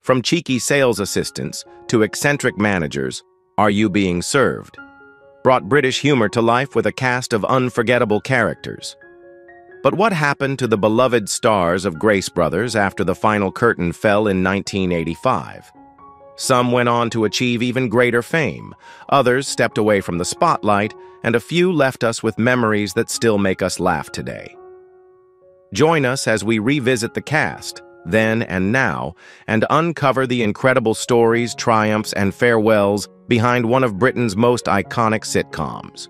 From cheeky sales assistants to eccentric managers, Are You Being Served? Brought British humor to life with a cast of unforgettable characters. But what happened to the beloved stars of Grace Brothers after the final curtain fell in 1985? Some went on to achieve even greater fame, others stepped away from the spotlight, and a few left us with memories that still make us laugh today. Join us as we revisit the cast, then and now, and uncover the incredible stories, triumphs, and farewells behind one of Britain's most iconic sitcoms.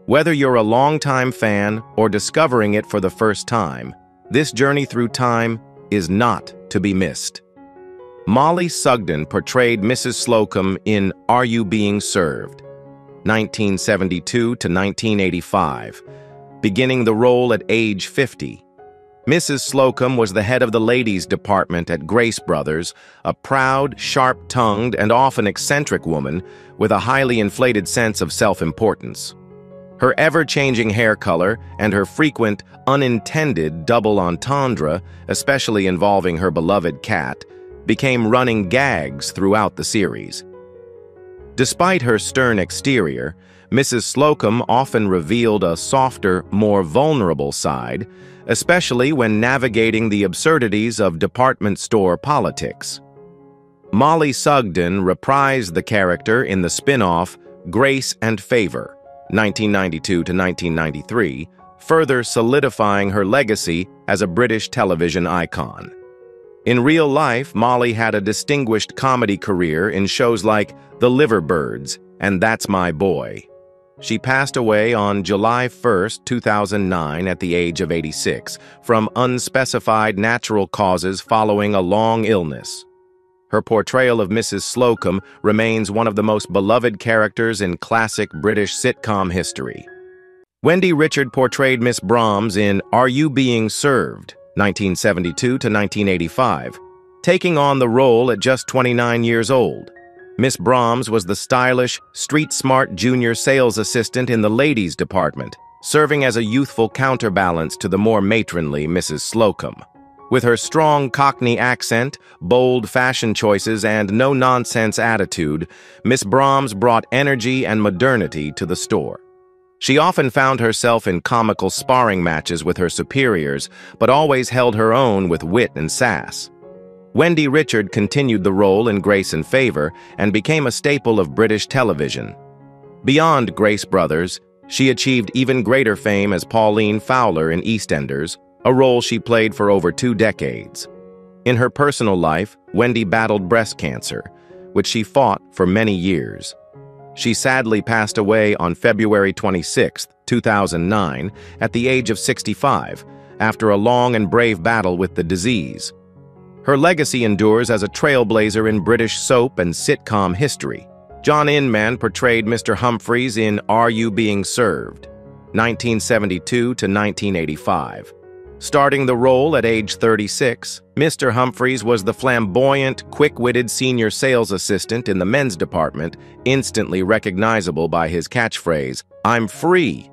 Whether you're a longtime fan or discovering it for the first time, this journey through time is not to be missed. Molly Sugdan portrayed Mrs. Slocum in Are You Being Served? 1972 to 1985, beginning the role at age 50. Mrs. Slocum was the head of the ladies' department at Grace Brothers, a proud, sharp-tongued, and often eccentric woman with a highly inflated sense of self-importance. Her ever-changing hair color and her frequent, unintended double entendre, especially involving her beloved cat, became running gags throughout the series. Despite her stern exterior, Mrs. Slocum often revealed a softer, more vulnerable side, especially when navigating the absurdities of department store politics. Molly Sugdan reprised the character in the spin-off Grace and Favor, 1992 to 1993, further solidifying her legacy as a British television icon. In real life, Molly had a distinguished comedy career in shows like The Liverbirds and That's My Boy. She passed away on July 1, 2009 at the age of 86 from unspecified natural causes following a long illness. Her portrayal of Mrs. Slocum remains one of the most beloved characters in classic British sitcom history. Wendy Richard portrayed Miss Brahms in Are You Being Served? 1972 to 1985, taking on the role at just 29 years old. Miss Brahms was the stylish, street-smart junior sales assistant in the ladies' department, serving as a youthful counterbalance to the more matronly Mrs. Slocum. With her strong Cockney accent, bold fashion choices, and no-nonsense attitude, Miss Brahms brought energy and modernity to the store. She often found herself in comical sparring matches with her superiors, but always held her own with wit and sass. Wendy Richard continued the role in Grace and Favor and became a staple of British television. Beyond Grace Brothers, she achieved even greater fame as Pauline Fowler in EastEnders, a role she played for over 2 decades. In her personal life, Wendy battled breast cancer, which she fought for many years. She sadly passed away on February 26, 2009, at the age of 65, after a long and brave battle with the disease. Her legacy endures as a trailblazer in British soap and sitcom history. John Inman portrayed Mr. Humphreys in Are You Being Served? 1972 to 1985. Starting the role at age 36, Mr. Humphreys was the flamboyant, quick-witted senior sales assistant in the men's department, instantly recognizable by his catchphrase, "I'm free."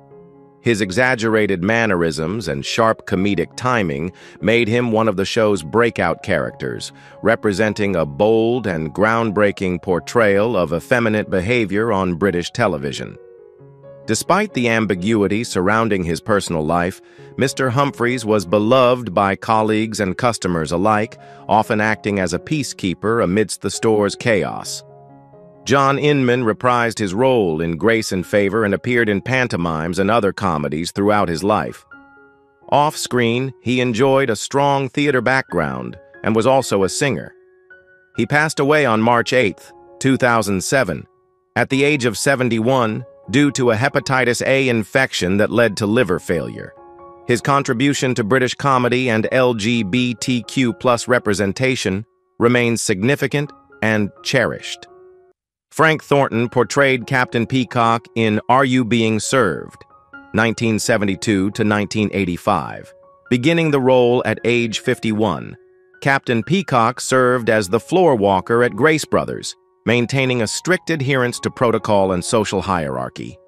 His exaggerated mannerisms and sharp comedic timing made him one of the show's breakout characters, representing a bold and groundbreaking portrayal of effeminate behavior on British television. Despite the ambiguity surrounding his personal life, Mr. Humphreys was beloved by colleagues and customers alike, often acting as a peacekeeper amidst the store's chaos. John Inman reprised his role in Grace and Favor and appeared in pantomimes and other comedies throughout his life. Off-screen, he enjoyed a strong theater background and was also a singer. He passed away on March 8, 2007, at the age of 71, due to a hepatitis A infection that led to liver failure. His contribution to British comedy and LGBTQ+ representation remains significant and cherished. Frank Thornton portrayed Captain Peacock in Are You Being Served? 1972 to 1985. Beginning the role at age 51, Captain Peacock served as the floor walker at Grace Brothers, maintaining a strict adherence to protocol and social hierarchy.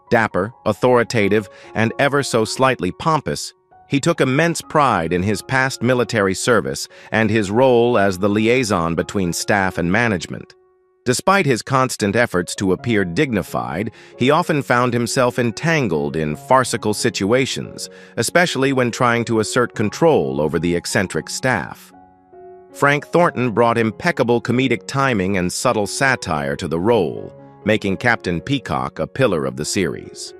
Dapper, authoritative, and ever so slightly pompous, He took immense pride in his past military service and his role as the liaison between staff and management. Despite his constant efforts to appear dignified, he often found himself entangled in farcical situations, especially when trying to assert control over the eccentric staff. Frank Thornton brought impeccable comedic timing and subtle satire to the role, making Captain Peacock a pillar of the series.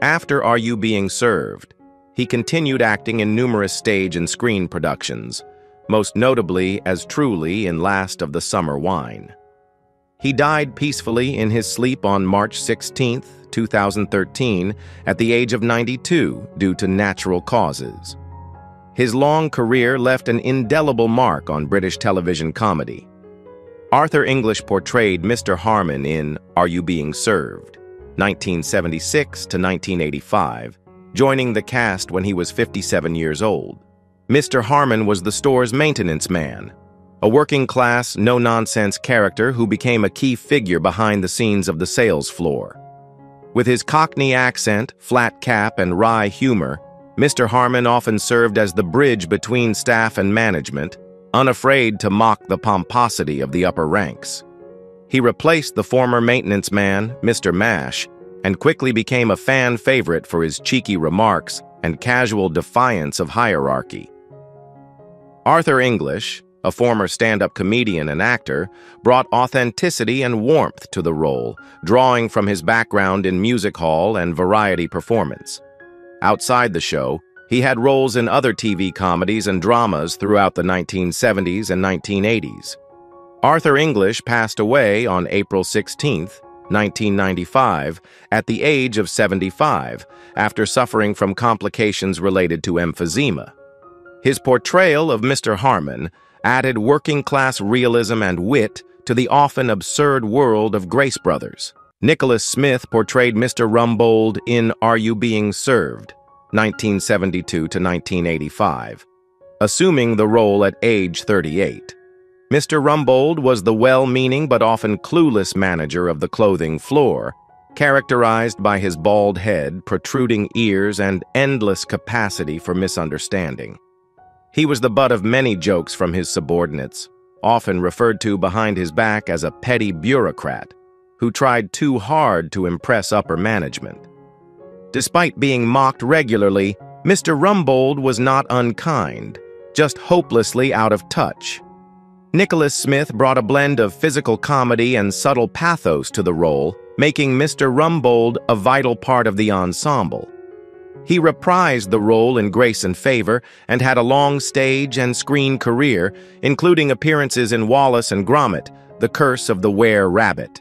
After Are You Being Served?, he continued acting in numerous stage and screen productions, most notably as Truly in Last of the Summer Wine. He died peacefully in his sleep on March 16, 2013, at the age of 92 due to natural causes. His long career left an indelible mark on British television comedy. Arthur English portrayed Mr. Harmon in Are You Being Served? 1976 to 1985, joining the cast when he was 57 years old. Mr. Harmon was the store's maintenance man, a working-class, no-nonsense character who became a key figure behind the scenes of the sales floor. With his Cockney accent, flat cap, and wry humor, Mr. Harmon often served as the bridge between staff and management, unafraid to mock the pomposity of the upper ranks. He replaced the former maintenance man, Mr. Mash, and quickly became a fan favorite for his cheeky remarks and casual defiance of hierarchy. Arthur English, a former stand-up comedian and actor, brought authenticity and warmth to the role, drawing from his background in music hall and variety performance. Outside the show, he had roles in other TV comedies and dramas throughout the 1970s and 1980s. Arthur English passed away on April 16, 1995, at the age of 75, after suffering from complications related to emphysema. His portrayal of Mr. Harmon added working-class realism and wit to the often absurd world of Grace Brothers. Nicholas Smith portrayed Mr. Rumbold in Are You Being Served? 1972 to 1985, assuming the role at age 38. Mr. Rumbold was the well-meaning but often clueless manager of the clothing floor, characterized by his bald head, protruding ears, and endless capacity for misunderstanding. He was the butt of many jokes from his subordinates, often referred to behind his back as a petty bureaucrat who tried too hard to impress upper management. Despite being mocked regularly, Mr. Rumbold was not unkind, just hopelessly out of touch. Nicholas Smith brought a blend of physical comedy and subtle pathos to the role, making Mr. Rumbold a vital part of the ensemble. He reprised the role in Grace and Favor and had a long stage and screen career, including appearances in Wallace and Gromit, The Curse of the Were-Rabbit.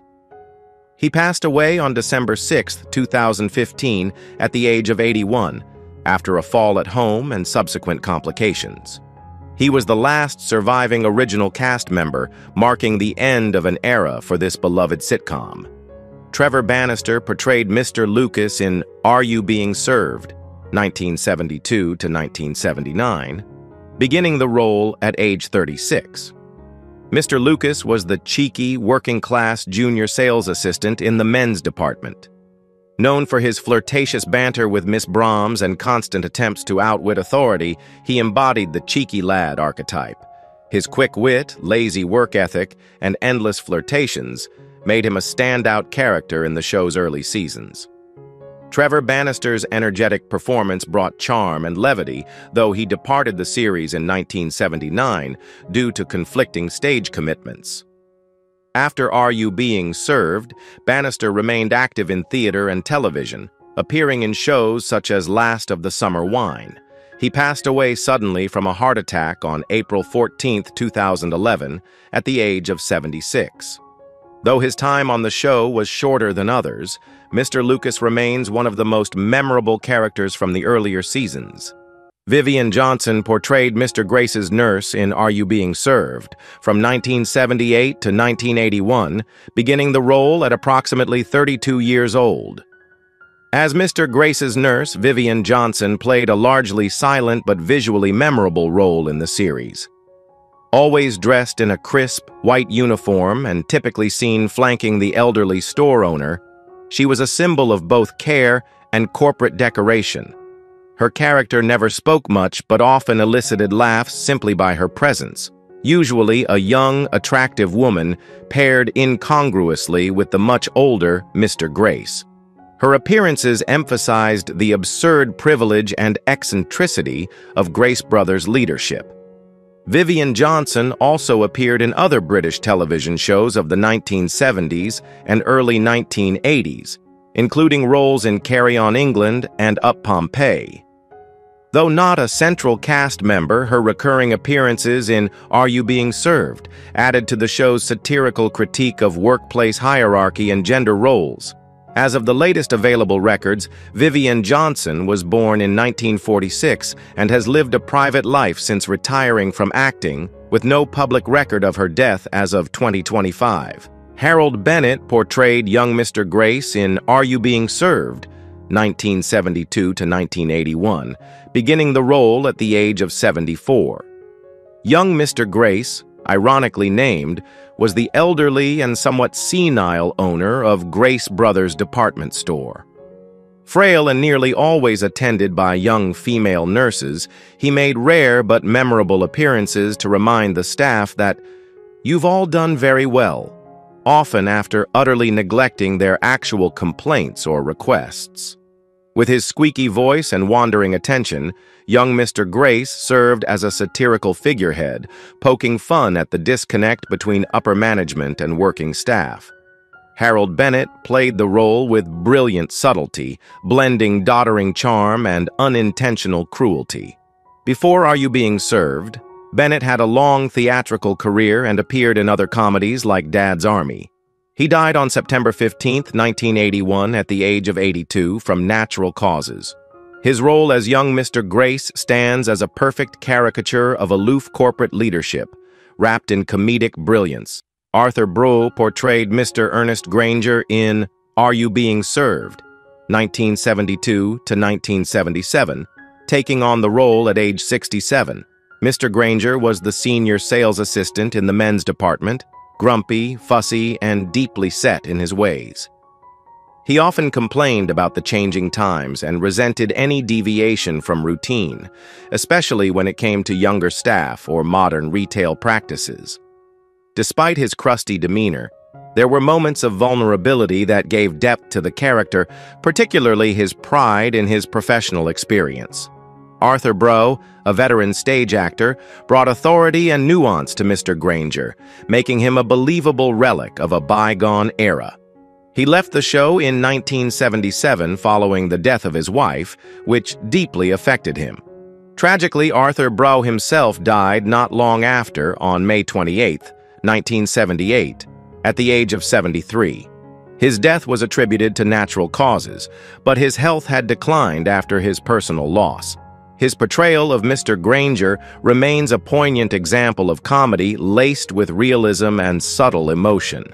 He passed away on December 6, 2015, at the age of 81, after a fall at home and subsequent complications. He was the last surviving original cast member, marking the end of an era for this beloved sitcom. Trevor Banister portrayed Mr. Lucas in Are You Being Served? 1972 to 1979, beginning the role at age 36. Mr. Lucas was the cheeky, working-class junior sales assistant in the men's department. Known for his flirtatious banter with Miss Brahms and constant attempts to outwit authority, he embodied the cheeky lad archetype. His quick wit, lazy work ethic, and endless flirtations made him a standout character in the show's early seasons. Trevor Banister's energetic performance brought charm and levity, though he departed the series in 1979 due to conflicting stage commitments. After Are You Being Served?, Banister remained active in theater and television, appearing in shows such as Last of the Summer Wine. He passed away suddenly from a heart attack on April 14, 2011, at the age of 76. Though his time on the show was shorter than others, Mr. Lucas remains one of the most memorable characters from the earlier seasons. Vivien Johnson portrayed Mr. Grace's nurse in Are You Being Served? From 1978 to 1981, beginning the role at approximately 32 years old. As Mr. Grace's nurse, Vivien Johnson played a largely silent but visually memorable role in the series. Always dressed in a crisp, white uniform and typically seen flanking the elderly store owner, she was a symbol of both care and corporate decoration. Her character never spoke much but often elicited laughs simply by her presence, usually a young, attractive woman paired incongruously with the much older Mr. Grace. Her appearances emphasized the absurd privilege and eccentricity of Grace Brothers' leadership. Vivien Johnson also appeared in other British television shows of the 1970s and early 1980s, including roles in Carry On England and Up Pompeii. Though not a central cast member, her recurring appearances in Are You Being Served added to the show's satirical critique of workplace hierarchy and gender roles. As of the latest available records, Vivien Johnson was born in 1946 and has lived a private life since retiring from acting, with no public record of her death as of 2025. Harold Bennett portrayed young Mr. Grace in Are You Being Served? 1972 to 1981, beginning the role at the age of 74. Young Mr. Grace, ironically named, was the elderly and somewhat senile owner of Grace Brothers department store. Frail and nearly always attended by young female nurses, he made rare but memorable appearances to remind the staff that, "You've all done very well," often after utterly neglecting their actual complaints or requests. With his squeaky voice and wandering attention, young Mr. Grace served as a satirical figurehead, poking fun at the disconnect between upper management and working staff. Harold Bennett played the role with brilliant subtlety, blending doddering charm and unintentional cruelty. Before Are You Being Served?, Bennett had a long theatrical career and appeared in other comedies like Dad's Army. He died on September 15, 1981, at the age of 82 from natural causes. His role as young Mr. Grace stands as a perfect caricature of aloof corporate leadership, wrapped in comedic brilliance. Arthur Breaux portrayed Mr. Ernest Granger in Are You Being Served? 1972 to 1977, taking on the role at age 67. Mr. Granger was the senior sales assistant in the men's department, grumpy, fussy, and deeply set in his ways. He often complained about the changing times and resented any deviation from routine, especially when it came to younger staff or modern retail practices. Despite his crusty demeanor, there were moments of vulnerability that gave depth to the character, particularly his pride in his professional experience. Arthur Breaux, a veteran stage actor, brought authority and nuance to Mr. Granger, making him a believable relic of a bygone era. He left the show in 1977 following the death of his wife, which deeply affected him. Tragically, Arthur Breaux himself died not long after, on May 28, 1978, at the age of 73. His death was attributed to natural causes, but his health had declined after his personal loss. His portrayal of Mr. Granger remains a poignant example of comedy laced with realism and subtle emotion.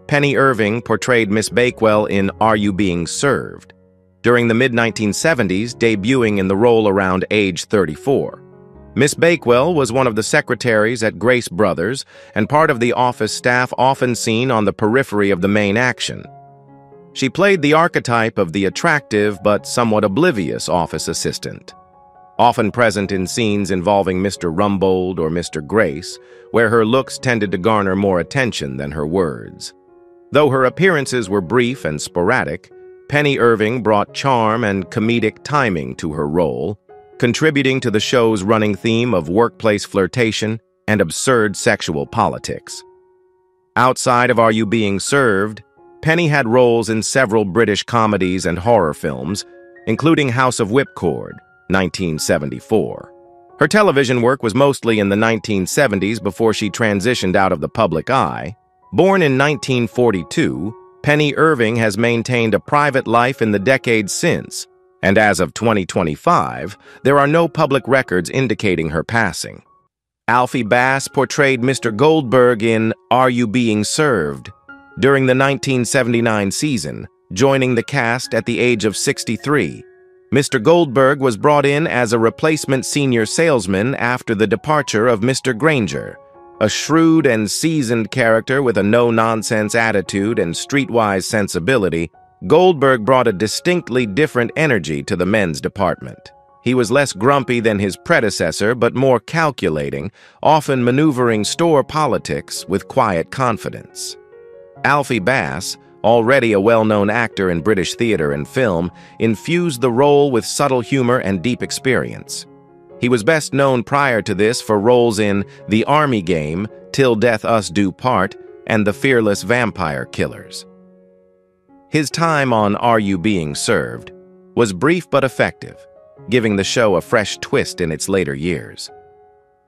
Penny Irving portrayed Miss Bakewell in Are You Being Served? During the mid-1970s, debuting in the role around age 34. Miss Bakewell was one of the secretaries at Grace Brothers and part of the office staff often seen on the periphery of the main action. She played the archetype of the attractive but somewhat oblivious office assistant, often present in scenes involving Mr. Rumbold or Mr. Grace, where her looks tended to garner more attention than her words. Though her appearances were brief and sporadic, Penny Irving brought charm and comedic timing to her role, contributing to the show's running theme of workplace flirtation and absurd sexual politics. Outside of Are You Being Served?, Penny had roles in several British comedies and horror films, including House of Whipcord, 1974. Her television work was mostly in the 1970s before she transitioned out of the public eye. Born in 1942, Penny Irving has maintained a private life in the decades since, and as of 2025, there are no public records indicating her passing. Alfie Bass portrayed Mr. Goldberg in Are You Being Served? During the 1979 season, joining the cast at the age of 63. Mr. Goldberg was brought in as a replacement senior salesman after the departure of Mr. Granger. A shrewd and seasoned character with a no-nonsense attitude and streetwise sensibility, Goldberg brought a distinctly different energy to the men's department. He was less grumpy than his predecessor, but more calculating, often maneuvering store politics with quiet confidence. Alfie Bass, already a well-known actor in British theatre and film, infused the role with subtle humor and deep experience. He was best known prior to this for roles in The Army Game, Till Death Us Do Part, and The Fearless Vampire Killers. His time on Are You Being Served was brief but effective, giving the show a fresh twist in its later years.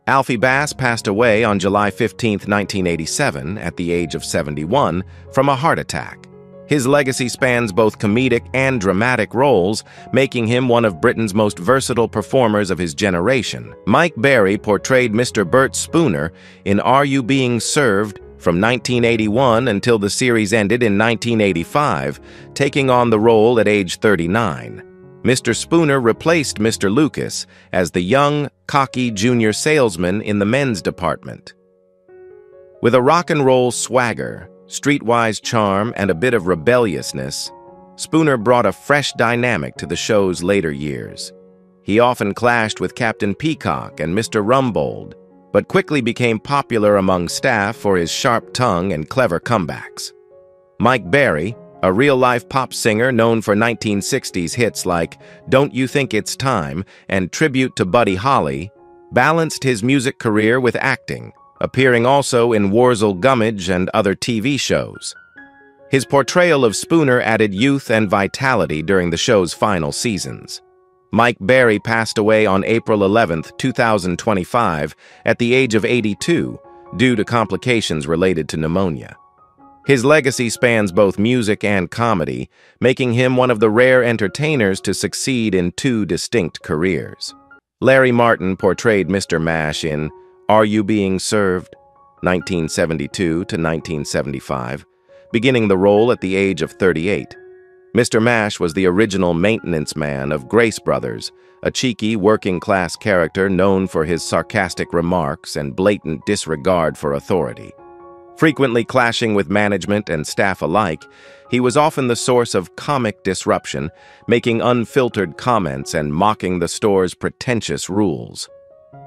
Alfie Bass passed away on July 15, 1987, at the age of 71, from a heart attack. His legacy spans both comedic and dramatic roles, making him one of Britain's most versatile performers of his generation. Mike Berry portrayed Mr. Bert Spooner in Are You Being Served from 1981 until the series ended in 1985, taking on the role at age 39. Mr. Spooner replaced Mr. Lucas as the young, cocky junior salesman in the men's department. With a rock and roll swagger, streetwise charm, and a bit of rebelliousness, Spooner brought a fresh dynamic to the show's later years. He often clashed with Captain Peacock and Mr. Rumbold, but quickly became popular among staff for his sharp tongue and clever comebacks. Mike Berry, a real-life pop singer known for 1960s hits like Don't You Think It's Time and Tribute to Buddy Holly, balanced his music career with acting, appearing also in Wurzel Gummidge and other TV shows. His portrayal of Spooner added youth and vitality during the show's final seasons. Mike Berry passed away on April 11, 2025, at the age of 82, due to complications related to pneumonia. His legacy spans both music and comedy, making him one of the rare entertainers to succeed in two distinct careers. Larry Martin portrayed Mr. Mash in Are You Being Served? 1972 to 1975, beginning the role at the age of 38. Mr. Mash was the original maintenance man of Grace Brothers, a cheeky, working-class character known for his sarcastic remarks and blatant disregard for authority. Frequently clashing with management and staff alike, he was often the source of comic disruption, making unfiltered comments and mocking the store's pretentious rules.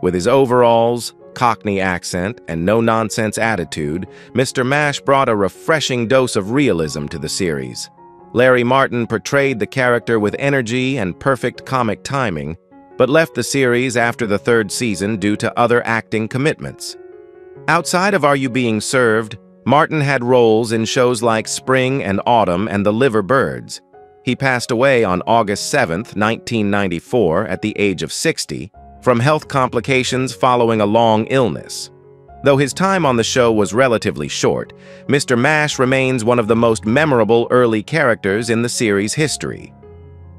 With his overalls, Cockney accent, and no-nonsense attitude, Mr. Mash brought a refreshing dose of realism to the series. Larry Martin portrayed the character with energy and perfect comic timing, but left the series after the third season due to other acting commitments. Outside of Are You Being Served, Martin had roles in shows like Spring and Autumn and The Liver Birds. He passed away on August 7, 1994, at the age of 60, from health complications following a long illness. Though his time on the show was relatively short, Mr. Mash remains one of the most memorable early characters in the series' history.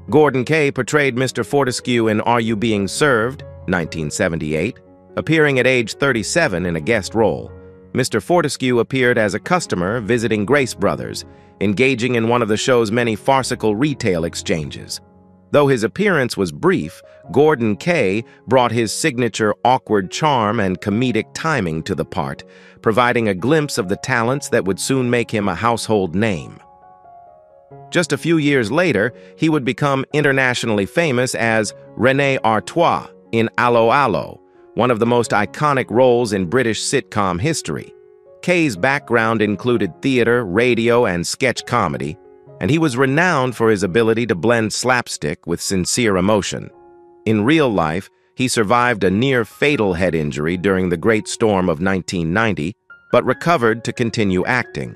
Gordon Kaye portrayed Mr. Fortescue in Are You Being Served? 1978, appearing at age 37 in a guest role. Mr. Fortescue appeared as a customer visiting Grace Brothers, engaging in one of the show's many farcical retail exchanges. Though his appearance was brief, Gordon Kaye brought his signature awkward charm and comedic timing to the part, providing a glimpse of the talents that would soon make him a household name. Just a few years later, he would become internationally famous as René Artois in Allo Allo, one of the most iconic roles in British sitcom history. Kaye's background included theater, radio, and sketch comedy, and he was renowned for his ability to blend slapstick with sincere emotion. In real life, he survived a near-fatal head injury during the Great Storm of 1990, but recovered to continue acting.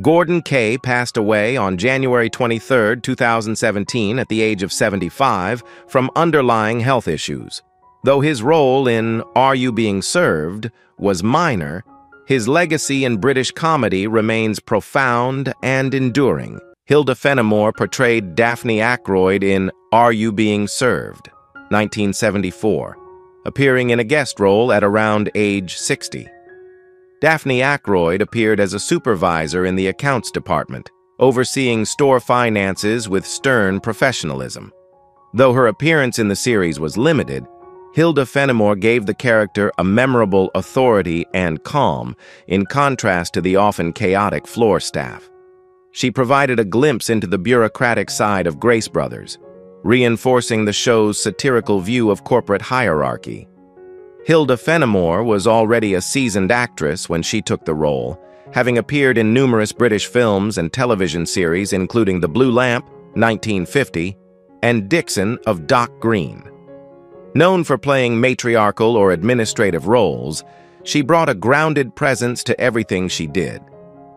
Gordon Kaye passed away on January 23, 2017, at the age of 75, from underlying health issues. Though his role in Are You Being Served was minor, his legacy in British comedy remains profound and enduring. Hilda Fenomore portrayed Daphne Ackroyd in Are You Being Served? 1974, appearing in a guest role at around age 60. Daphne Ackroyd appeared as a supervisor in the accounts department, overseeing store finances with stern professionalism. Though her appearance in the series was limited, Hilda Fenomore gave the character a memorable authority and calm, in contrast to the often chaotic floor staff. She provided a glimpse into the bureaucratic side of Grace Brothers, reinforcing the show's satirical view of corporate hierarchy. Hilda Fenomore was already a seasoned actress when she took the role, having appeared in numerous British films and television series including The Blue Lamp, 1950, and Dixon of Dock Green. Known for playing matriarchal or administrative roles, she brought a grounded presence to everything she did.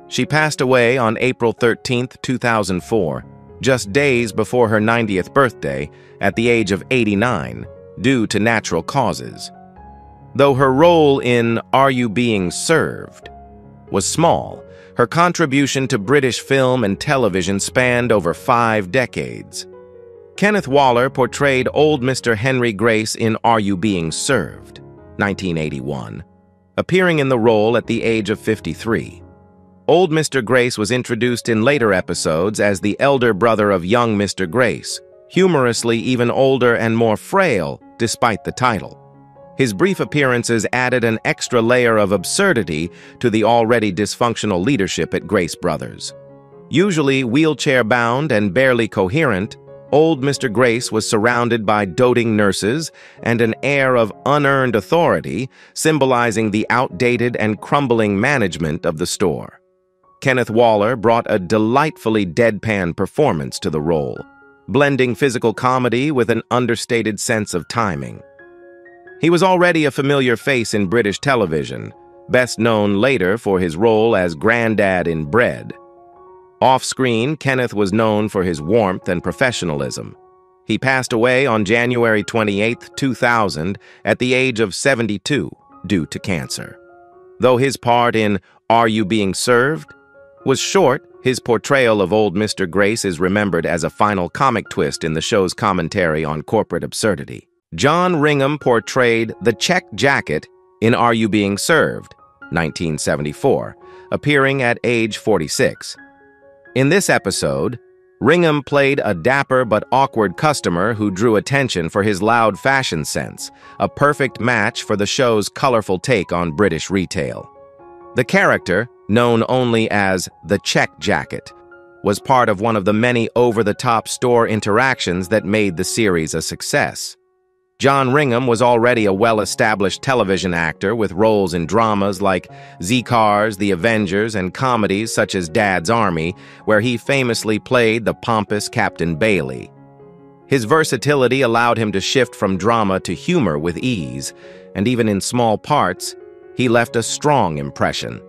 She passed away on April 13, 2004, just days before her 90th birthday, at the age of 89, due to natural causes. Though her role in Are You Being Served was small, her contribution to British film and television spanned over 5 decades. Kenneth Waller portrayed old Mr. Henry Grace in Are You Being Served, 1981, appearing in the role at the age of 53. Old Mr. Grace was introduced in later episodes as the elder brother of young Mr. Grace, humorously even older and more frail despite the title. His brief appearances added an extra layer of absurdity to the already dysfunctional leadership at Grace Brothers. Usually wheelchair-bound and barely coherent, old Mr. Grace was surrounded by doting nurses and an air of unearned authority, symbolizing the outdated and crumbling management of the store. Kenneth Waller brought a delightfully deadpan performance to the role, blending physical comedy with an understated sense of timing. He was already a familiar face in British television, best known later for his role as Grandad in Bread. Off-screen, Kenneth was known for his warmth and professionalism. He passed away on January 28, 2000, at the age of 72, due to cancer. Though his part in Are You Being Served was short, his portrayal of old Mr. Grace is remembered as a final comic twist in the show's commentary on corporate absurdity. John Ringham portrayed the check jacket in Are You Being Served, 1974, appearing at age 46. In this episode, Ringham played a dapper but awkward customer who drew attention for his loud fashion sense, a perfect match for the show's colorful take on British retail. The character, known only as the check jacket, was part of one of the many over-the-top store interactions that made the series a success. John Ringham was already a well-established television actor with roles in dramas like Z-Cars, The Avengers, and comedies such as Dad's Army, where he famously played the pompous Captain Bailey. His versatility allowed him to shift from drama to humor with ease, and even in small parts, he left a strong impression.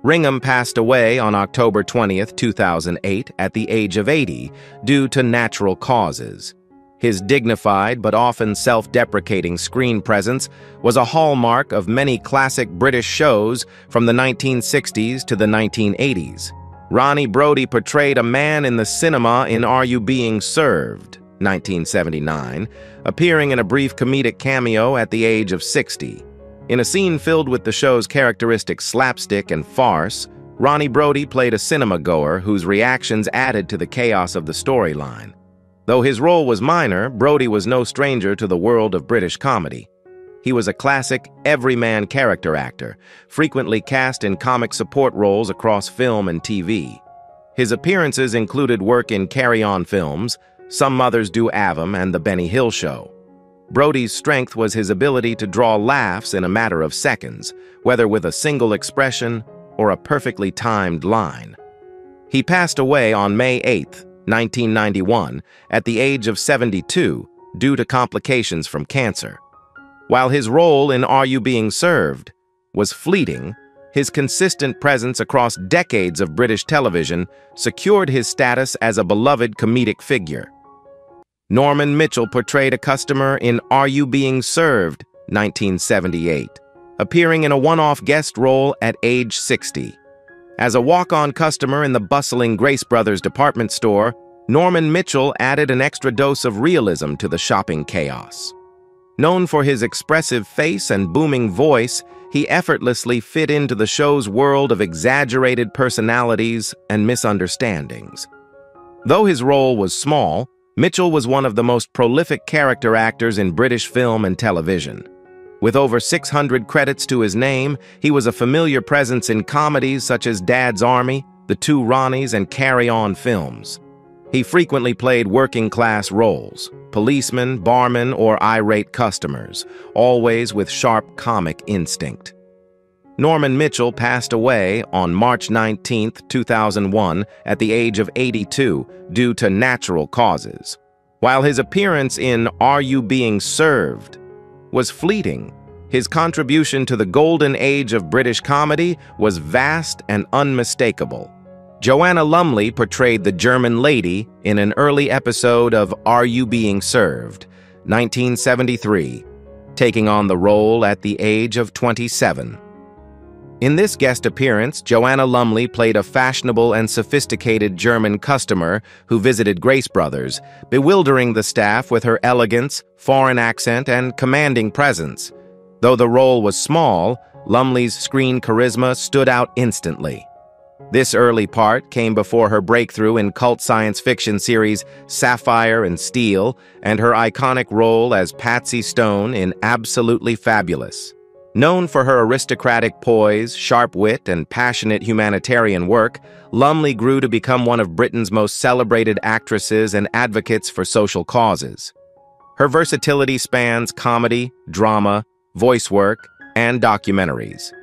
Ringham passed away on October 20, 2008, at the age of 80, due to natural causes. His dignified but often self-deprecating screen presence was a hallmark of many classic British shows from the 1960s to the 1980s. Ronnie Brody portrayed a man in the cinema in Are You Being Served, 1979, appearing in a brief comedic cameo at the age of 60. In a scene filled with the show's characteristic slapstick and farce, Ronnie Brody played a cinema-goer whose reactions added to the chaos of the storyline. Though his role was minor, Brody was no stranger to the world of British comedy. He was a classic, everyman character actor, frequently cast in comic support roles across film and TV. His appearances included work in Carry On films, Some Mothers Do Avum, and The Benny Hill Show. Brody's strength was his ability to draw laughs in a matter of seconds, whether with a single expression or a perfectly timed line. He passed away on May 8, 1991, at the age of 72, due to complications from cancer. While his role in Are You Being Served was fleeting, his consistent presence across decades of British television secured his status as a beloved comedic figure. Norman Mitchell portrayed a customer in Are You Being Served, 1978, appearing in a one-off guest role at age 60. As a walk-on customer in the bustling Grace Brothers department store, Norman Mitchell added an extra dose of realism to the shopping chaos. Known for his expressive face and booming voice, he effortlessly fit into the show's world of exaggerated personalities and misunderstandings. Though his role was small, Mitchell was one of the most prolific character actors in British film and television. With over 600 credits to his name, he was a familiar presence in comedies such as Dad's Army, The Two Ronnies, and Carry On films. He frequently played working-class roles, policemen, barmen, or irate customers, always with sharp comic instinct. Norman Mitchell passed away on March 19, 2001, at the age of 82 due to natural causes. While his appearance in Are You Being Served was fleeting, his contribution to the golden age of British comedy was vast and unmistakable. Joanna Lumley portrayed the German lady in an early episode of Are You Being Served, 1973, taking on the role at the age of 27. In this guest appearance, Joanna Lumley played a fashionable and sophisticated German customer who visited Grace Brothers, bewildering the staff with her elegance, foreign accent, and commanding presence. Though the role was small, Lumley's screen charisma stood out instantly. This early part came before her breakthrough in cult science fiction series Sapphire and Steel and her iconic role as Patsy Stone in Absolutely Fabulous. Known for her aristocratic poise, sharp wit, and passionate humanitarian work, Lumley grew to become one of Britain's most celebrated actresses and advocates for social causes. Her versatility spans comedy, drama, voice work, and documentaries.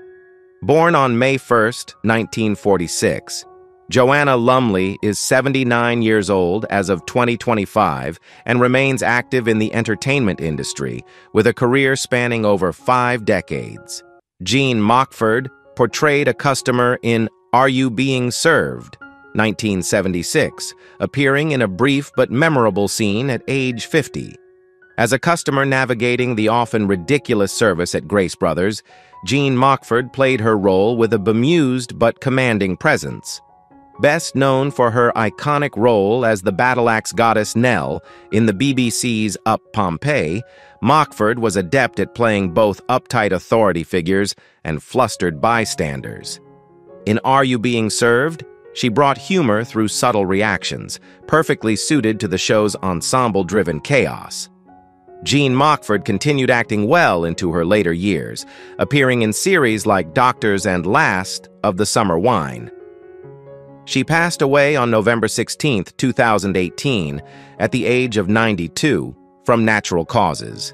Born on May 1, 1946, Joanna Lumley is 79 years old as of 2025 and remains active in the entertainment industry with a career spanning over 5 decades. Jean Mockford portrayed a customer in Are You Being Served, 1976, appearing in a brief but memorable scene at age 50. As a customer navigating the often ridiculous service at Grace Brothers, Jean Mockford played her role with a bemused but commanding presence. Best known for her iconic role as the battle-axe goddess Nell in the BBC's Up Pompeii, Mockford was adept at playing both uptight authority figures and flustered bystanders. In Are You Being Served? She brought humor through subtle reactions, perfectly suited to the show's ensemble-driven chaos. Jean Mockford continued acting well into her later years, appearing in series like Doctors and Last of the Summer Wine. She passed away on November 16, 2018, at the age of 92, from natural causes.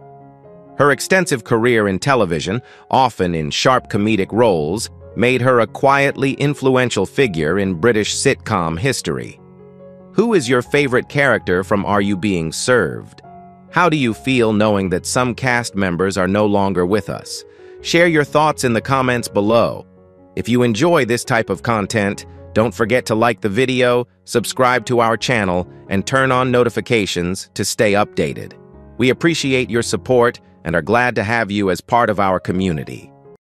Her extensive career in television, often in sharp comedic roles, made her a quietly influential figure in British sitcom history. Who is your favorite character from Are You Being Served? How do you feel knowing that some cast members are no longer with us? Share your thoughts in the comments below. If you enjoy this type of content, don't forget to like the video, subscribe to our channel, and turn on notifications to stay updated. We appreciate your support and are glad to have you as part of our community.